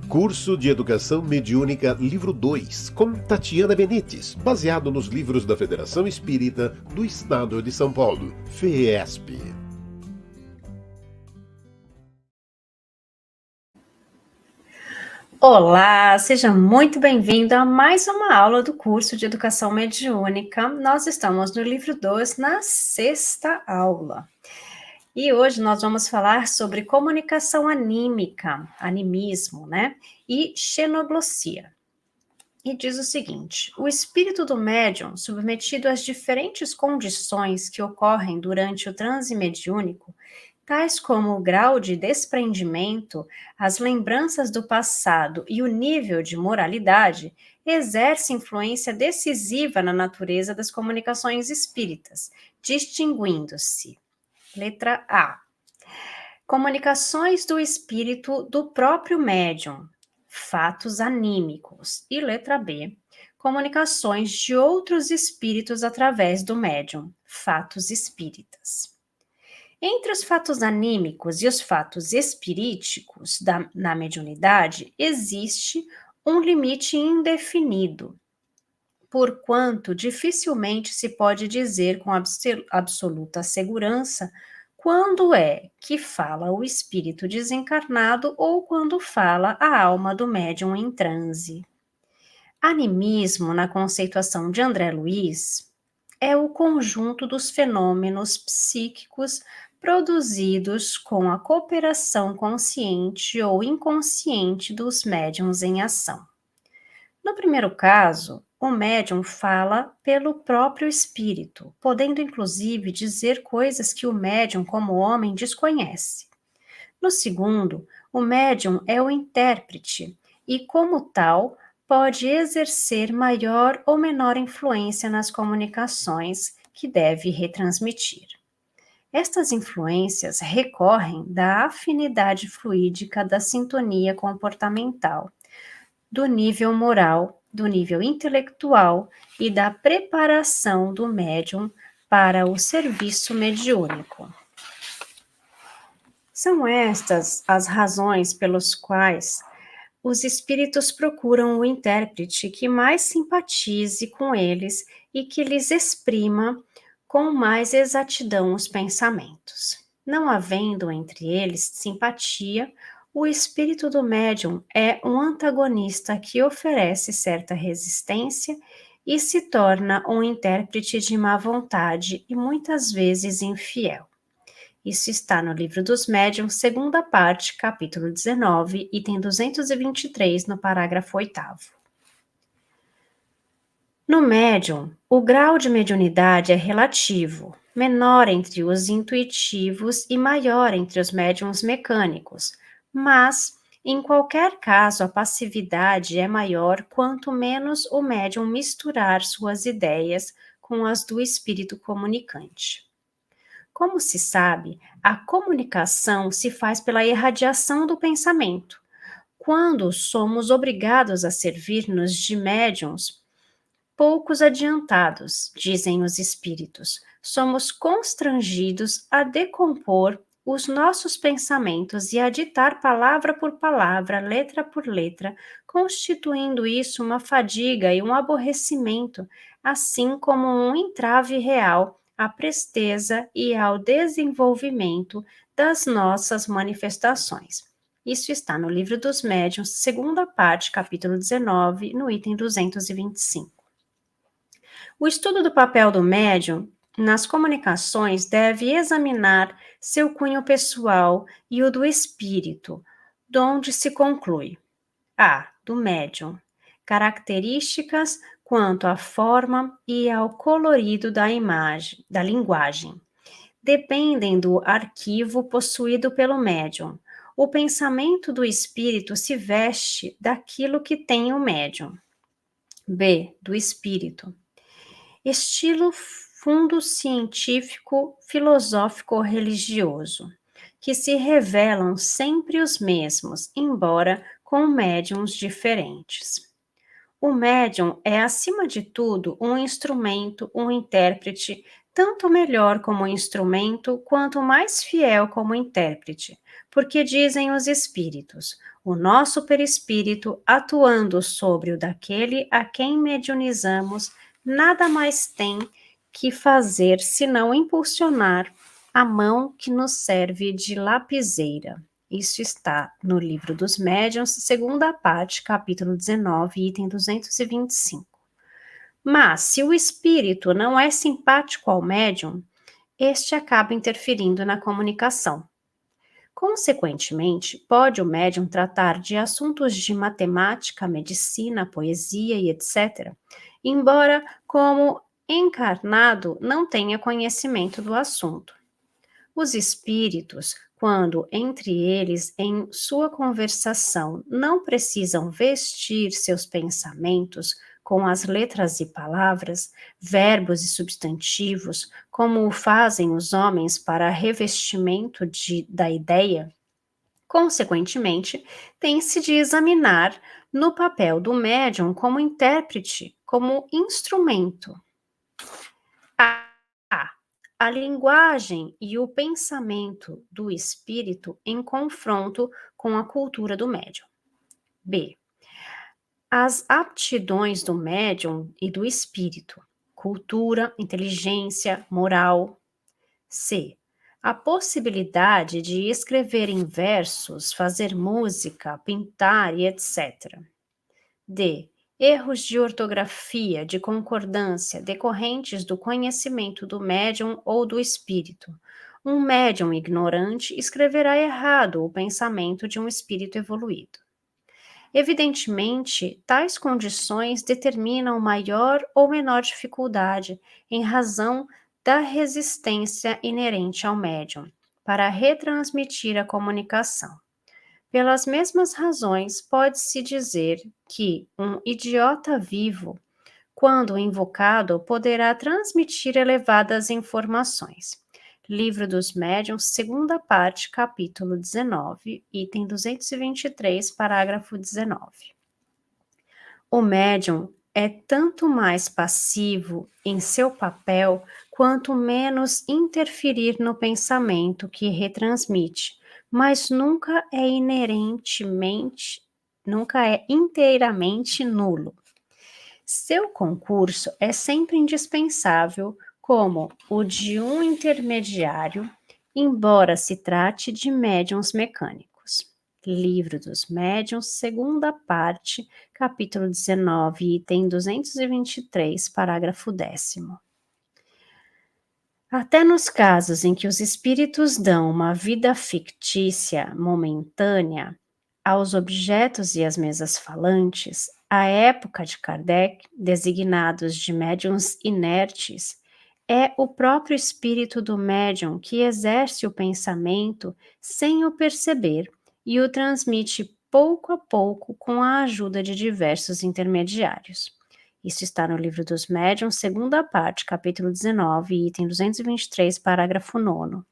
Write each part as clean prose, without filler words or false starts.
Curso de Educação Mediúnica, livro 2, com Tatiana Benites, baseado nos livros da Federação Espírita do Estado de São Paulo, FEESP. Olá, seja muito bem-vindo a mais uma aula do curso de Educação Mediúnica. Nós estamos no livro 2, na 6ª aula. E hoje nós vamos falar sobre comunicação anímica, animismo, né? E xenoglossia. E diz o seguinte: o espírito do médium, submetido às diferentes condições que ocorrem durante o transe mediúnico, tais como o grau de desprendimento, as lembranças do passado e o nível de moralidade, exerce influência decisiva na natureza das comunicações espíritas, distinguindo-se. Letra A. Comunicações do espírito do próprio médium, fatos anímicos. E letra B. Comunicações de outros espíritos através do médium, fatos espíritas. Entre os fatos anímicos e os fatos espiríticos na mediunidade, existe um limite indefinido, porquanto dificilmente se pode dizer com absoluta segurança quando é que fala o espírito desencarnado ou quando fala a alma do médium em transe. Animismo, na conceituação de André Luiz, é o conjunto dos fenômenos psíquicos produzidos com a cooperação consciente ou inconsciente dos médiuns em ação. No primeiro caso, o médium fala pelo próprio espírito, podendo inclusive dizer coisas que o médium, como homem, desconhece. No segundo, o médium é o intérprete e, como tal, pode exercer maior ou menor influência nas comunicações que deve retransmitir. Estas influências recorrem da afinidade fluídica, da sintonia comportamental, do nível moral, do nível intelectual e da preparação do médium para o serviço mediúnico. São estas as razões pelas quais os espíritos procuram o intérprete que mais simpatize com eles e que lhes exprima com mais exatidão os pensamentos. Não havendo entre eles simpatia, o espírito do médium é um antagonista que oferece certa resistência e se torna um intérprete de má vontade e muitas vezes infiel. Isso está no Livro dos Médiuns, segunda parte, capítulo 19, item 223, no parágrafo 8º. No médium, o grau de mediunidade é relativo, menor entre os intuitivos e maior entre os médiuns mecânicos, mas, em qualquer caso, a passividade é maior quanto menos o médium misturar suas ideias com as do espírito comunicante. Como se sabe, a comunicação se faz pela irradiação do pensamento. Quando somos obrigados a servir-nos de médiuns poucos adiantados, dizem os espíritos, somos constrangidos a decompor os nossos pensamentos e a ditar palavra por palavra, letra por letra, constituindo isso uma fadiga e um aborrecimento, assim como um entrave real à presteza e ao desenvolvimento das nossas manifestações. Isso está no Livro dos Médiuns, segunda parte, capítulo 19, no item 225. O estudo do papel do médium nas comunicações deve examinar seu cunho pessoal e o do espírito, donde se conclui: a. Do médium. Características quanto à forma e ao colorido da imagem, da linguagem. Dependem do arquivo possuído pelo médium. O pensamento do espírito se veste daquilo que tem o médium. B. Do espírito. Estilo fundo científico, filosófico ou religioso, que se revelam sempre os mesmos, embora com médiums diferentes. O médium é, acima de tudo, um instrumento, um intérprete, tanto melhor como instrumento, quanto mais fiel como intérprete, Porque dizem os espíritos, o nosso perispírito, atuando sobre o daquele a quem mediunizamos, nada mais tem que fazer senão impulsionar a mão que nos serve de lapiseira. Isso está no Livro dos Médiuns, segunda parte, capítulo 19, item 225. Mas, se o espírito não é simpático ao médium, este acaba interferindo na comunicação. Consequentemente, pode o médium tratar de assuntos de matemática, medicina, poesia e etc., embora, como encarnado, não tenha conhecimento do assunto. Os espíritos, quando entre eles em sua conversação não precisam vestir seus pensamentos com as letras e palavras, verbos e substantivos, como o fazem os homens para revestimento da ideia, consequentemente, tem-se de examinar no papel do médium como intérprete, como instrumento. A linguagem e o pensamento do espírito em confronto com a cultura do médium. B. As aptidões do médium e do espírito, cultura, inteligência, moral. C. A possibilidade de escrever em versos, fazer música, pintar e etc. D. Erros de ortografia, de concordância, decorrentes do conhecimento do médium ou do espírito. Um médium ignorante escreverá errado o pensamento de um espírito evoluído. Evidentemente, tais condições determinam maior ou menor dificuldade em razão da resistência inerente ao médium para retransmitir a comunicação. Pelas mesmas razões, pode-se dizer que um idiota vivo, quando invocado, poderá transmitir elevadas informações. Livro dos Médiuns, segunda parte, capítulo 19, item 223, parágrafo 19. O médium é tanto mais passivo em seu papel, quanto menos interferir no pensamento que retransmite, mas nunca é inteiramente nulo. Seu concurso é sempre indispensável, como o de um intermediário, embora se trate de médiuns mecânicos. Livro dos Médiuns, segunda parte, capítulo 19, item 223, parágrafo 10º. Até nos casos em que os espíritos dão uma vida fictícia, momentânea, aos objetos e às mesas falantes, à época de Kardec, designados de médiuns inertes, é o próprio espírito do médium que exerce o pensamento sem o perceber e o transmite pouco a pouco com a ajuda de diversos intermediários. Isso está no Livro dos Médiuns, segunda parte, capítulo 19, item 223, parágrafo 9º.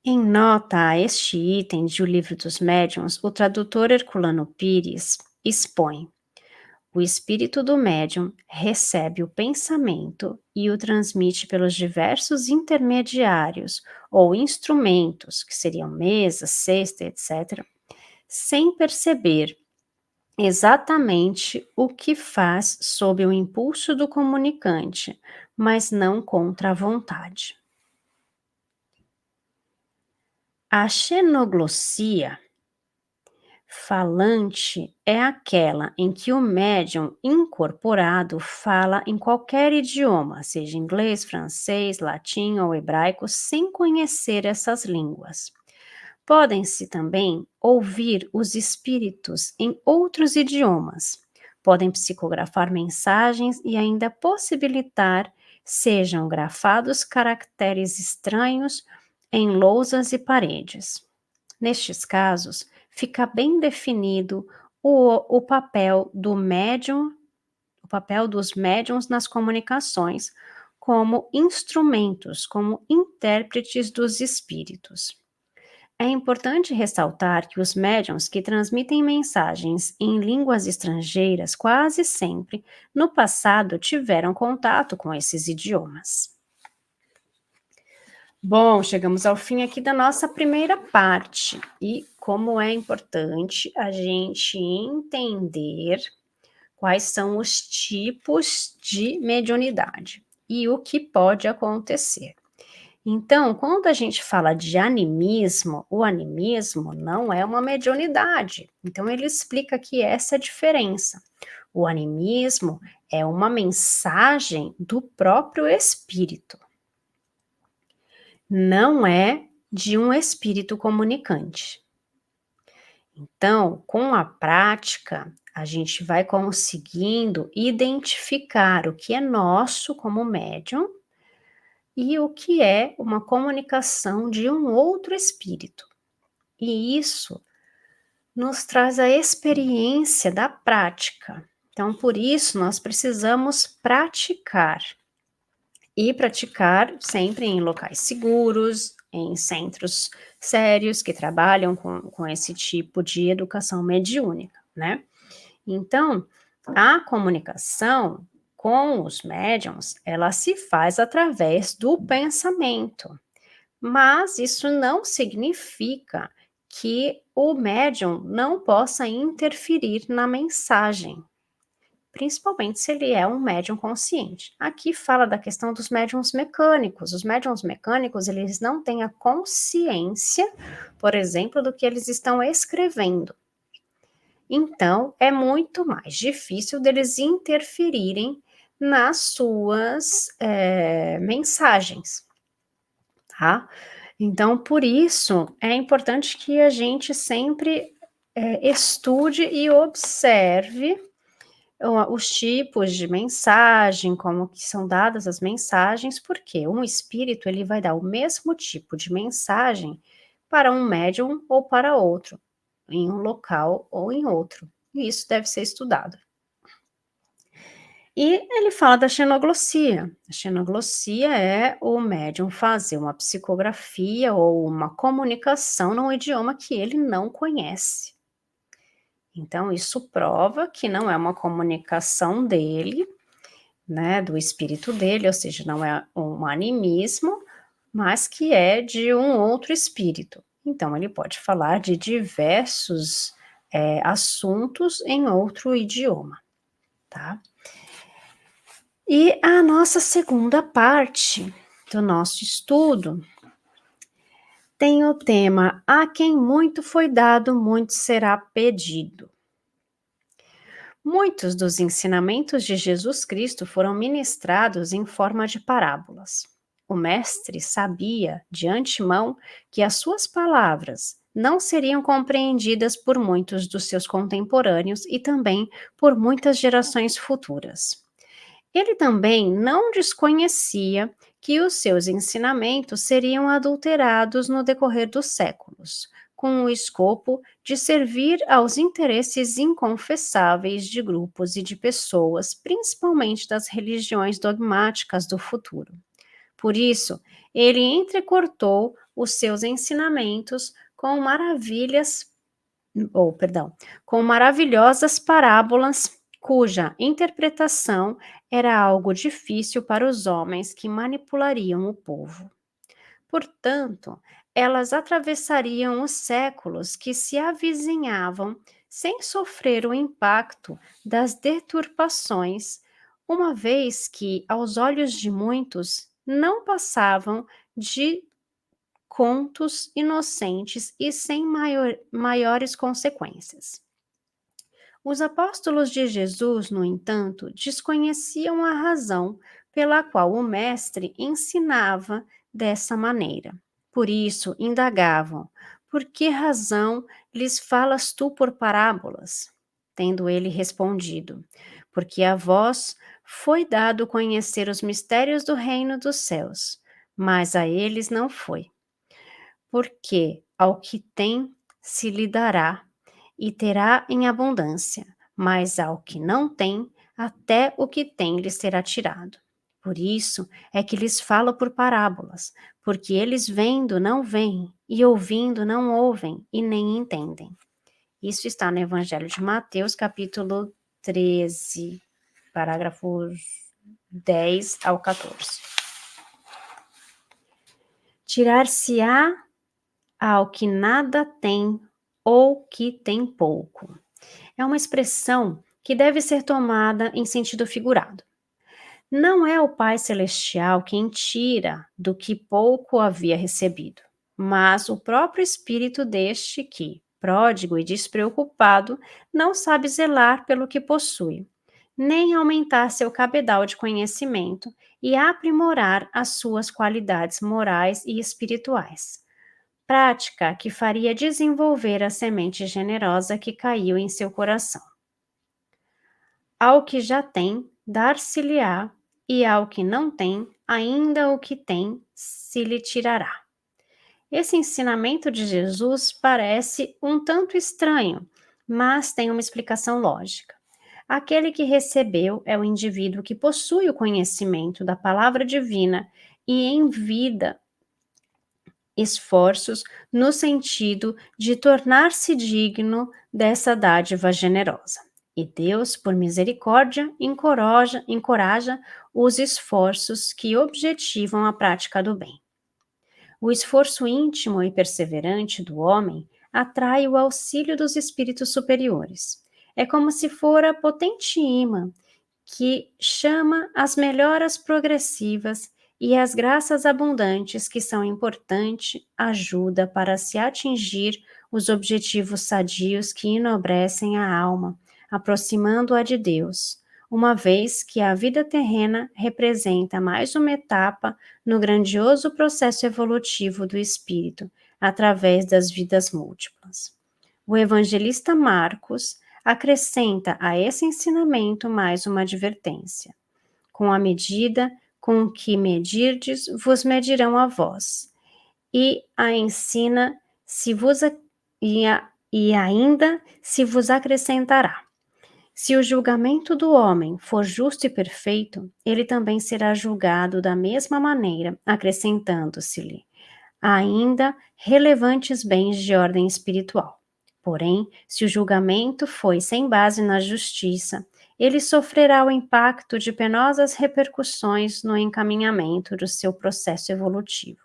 Em nota a este item de O Livro dos Médiuns, o tradutor Herculano Pires expõe: o espírito do médium recebe o pensamento e o transmite pelos diversos intermediários ou instrumentos, que seriam mesa, cesta, etc., sem perceber exatamente o que faz sob o impulso do comunicante, mas não contra a vontade. A xenoglossia falante é aquela em que o médium incorporado fala em qualquer idioma, seja inglês, francês, latim ou hebraico, sem conhecer essas línguas. Podem-se também ouvir os espíritos em outros idiomas. Podem psicografar mensagens e ainda possibilitar sejam grafados caracteres estranhos em lousas e paredes. Nestes casos, fica bem definido o papel do médium, o papel dos médiuns nas comunicações, como instrumentos, como intérpretes dos espíritos. É importante ressaltar que os médiuns que transmitem mensagens em línguas estrangeiras quase sempre, no passado, tiveram contato com esses idiomas. Bom, chegamos ao fim aqui da nossa primeira parte. E como é importante a gente entender quais são os tipos de mediunidade e o que pode acontecer. Então, quando a gente fala de animismo, o animismo não é uma mediunidade. Então, ele explica aqui essa diferença. O animismo é uma mensagem do próprio espírito, não é de um espírito comunicante. Então, com a prática, a gente vai conseguindo identificar o que é nosso como médium e o que é uma comunicação de um outro espírito. E isso nos traz a experiência da prática. Então, por isso, nós precisamos praticar. E praticar sempre em locais seguros, em centros sérios que trabalham com esse tipo de educação mediúnica, né? Então, a comunicação com os médiums, ela se faz através do pensamento, mas isso não significa que o médium não possa interferir na mensagem, principalmente se ele é um médium consciente. Aqui fala da questão dos médiums mecânicos. Os médiums mecânicos, eles não têm a consciência, por exemplo, do que eles estão escrevendo. Então, é muito mais difícil deles interferirem nas suas mensagens, tá? Então, por isso, é importante que a gente sempre estude e observe os tipos de mensagem, como que são dadas as mensagens, porque um espírito ele vai dar o mesmo tipo de mensagem para um médium ou para outro, em um local ou em outro. E isso deve ser estudado. E ele fala da xenoglossia. A xenoglossia é o médium fazer uma psicografia ou uma comunicação num idioma que ele não conhece. Então, isso prova que não é uma comunicação dele, né, do espírito dele, ou seja, não é um animismo, mas que é de um outro espírito. Então, ele pode falar de diversos assuntos em outro idioma, tá? E a nossa segunda parte do nosso estudo tem o tema: a quem muito foi dado, muito será pedido. Muitos dos ensinamentos de Jesus Cristo foram ministrados em forma de parábolas. O mestre sabia, de antemão, que as suas palavras não seriam compreendidas por muitos dos seus contemporâneos e também por muitas gerações futuras. Ele também não desconhecia que os seus ensinamentos seriam adulterados no decorrer dos séculos, com o escopo de servir aos interesses inconfessáveis de grupos e de pessoas, principalmente das religiões dogmáticas do futuro. Por isso, ele entrecortou os seus ensinamentos com maravilhosas parábolas cuja interpretação era algo difícil para os homens que manipulariam o povo. Portanto, elas atravessariam os séculos que se avizinhavam sem sofrer o impacto das deturpações, uma vez que, aos olhos de muitos, não passavam de contos inocentes e sem maiores consequências. Os apóstolos de Jesus, no entanto, desconheciam a razão pela qual o Mestre ensinava dessa maneira. Por isso, indagavam: por que razão lhes falas tu por parábolas? Tendo ele respondido: porque a vós foi dado conhecer os mistérios do reino dos céus, mas a eles não foi. Porque ao que tem se lhe dará e terá em abundância, mas ao que não tem, até o que tem lhe será tirado. Por isso é que lhes falo por parábolas, porque eles vendo não veem, e ouvindo não ouvem, e nem entendem. Isso está no Evangelho de Mateus, capítulo 13, parágrafos 10 ao 14. Tirar-se-á ao que nada tem ou que tem pouco. É uma expressão que deve ser tomada em sentido figurado. Não é o Pai Celestial quem tira do que pouco havia recebido, mas o próprio espírito deste que, pródigo e despreocupado, não sabe zelar pelo que possui, nem aumentar seu cabedal de conhecimento e aprimorar as suas qualidades morais e espirituais. Prática que faria desenvolver a semente generosa que caiu em seu coração. Ao que já tem, dar-se-lhe-á, e ao que não tem, ainda o que tem se lhe tirará. Esse ensinamento de Jesus parece um tanto estranho, mas tem uma explicação lógica. Aquele que recebeu é o indivíduo que possui o conhecimento da palavra divina e em vida esforços no sentido de tornar-se digno dessa dádiva generosa. E Deus, por misericórdia, encoraja os esforços que objetivam a prática do bem. O esforço íntimo e perseverante do homem atrai o auxílio dos espíritos superiores. É como se fora potente imã que chama as melhoras progressivas e as graças abundantes que são importante ajuda para se atingir os objetivos sadios que enobrecem a alma, aproximando-a de Deus, uma vez que a vida terrena representa mais uma etapa no grandioso processo evolutivo do espírito, através das vidas múltiplas. O evangelista Marcos acrescenta a esse ensinamento mais uma advertência. Com a medida com que medirdes, vos medirão a vós. E a ensina se vos e ainda se vos acrescentará. Se o julgamento do homem for justo e perfeito, ele também será julgado da mesma maneira, acrescentando-se-lhe ainda relevantes bens de ordem espiritual. Porém, se o julgamento foi sem base na justiça, ele sofrerá o impacto de penosas repercussões no encaminhamento do seu processo evolutivo,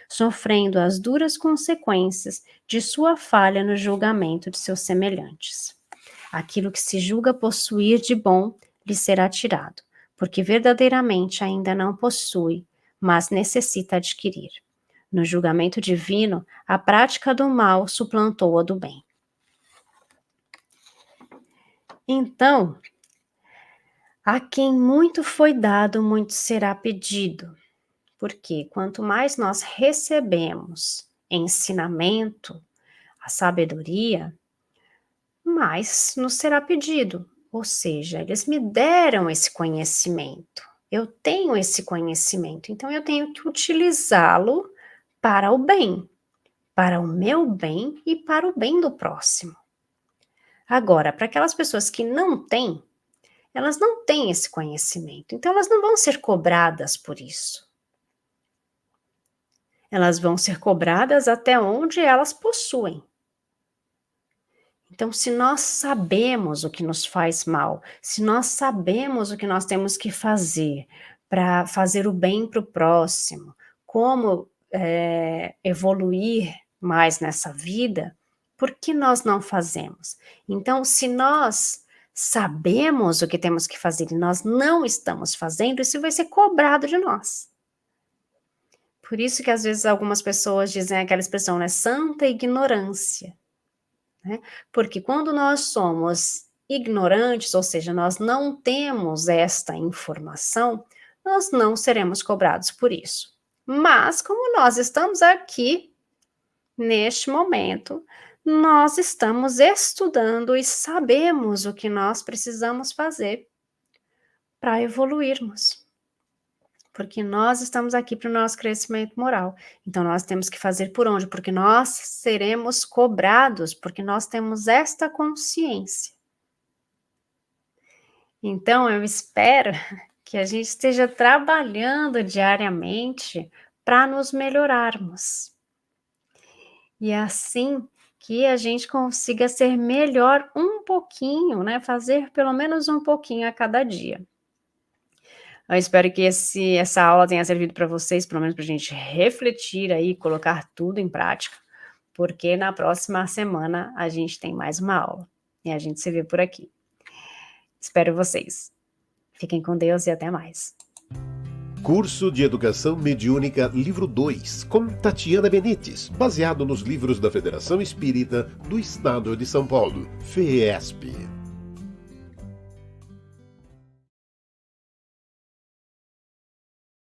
sofrendo as duras consequências de sua falha no julgamento de seus semelhantes. Aquilo que se julga possuir de bom lhe será tirado, porque verdadeiramente ainda não possui, mas necessita adquirir. No julgamento divino, a prática do mal suplantou a do bem. Então, a quem muito foi dado, muito será pedido. Porque quanto mais nós recebemos ensinamento, a sabedoria, mais nos será pedido. Ou seja, eles me deram esse conhecimento. Eu tenho esse conhecimento, então eu tenho que utilizá-lo para o bem, para o meu bem e para o bem do próximo. Agora, para aquelas pessoas que não têm, elas não têm esse conhecimento, então elas não vão ser cobradas por isso. Elas vão ser cobradas até onde elas possuem. Então, se nós sabemos o que nos faz mal, se nós sabemos o que nós temos que fazer para fazer o bem para o próximo, como evoluir mais nessa vida, por que nós não fazemos? Então, se nós sabemos o que temos que fazer e nós não estamos fazendo, isso vai ser cobrado de nós. Por isso que às vezes algumas pessoas dizem aquela expressão, né, santa ignorância. Né? Porque quando nós somos ignorantes, ou seja, nós não temos esta informação, nós não seremos cobrados por isso. Mas, como nós estamos aqui, neste momento, nós estamos estudando e sabemos o que nós precisamos fazer para evoluirmos. Porque nós estamos aqui para o nosso crescimento moral. Então, nós temos que fazer por onde? Porque nós seremos cobrados, porque nós temos esta consciência. Então, eu espero que a gente esteja trabalhando diariamente para nos melhorarmos. E assim que a gente consiga ser melhor um pouquinho, né? Fazer pelo menos um pouquinho a cada dia. Eu espero que essa aula tenha servido para vocês, pelo menos para a gente refletir aí, colocar tudo em prática, porque na próxima semana a gente tem mais uma aula e a gente se vê por aqui. Espero vocês. Fiquem com Deus e até mais. Curso de Educação Mediúnica, livro 2, com Tatiana Benites, baseado nos livros da Federação Espírita do Estado de São Paulo, FEESP.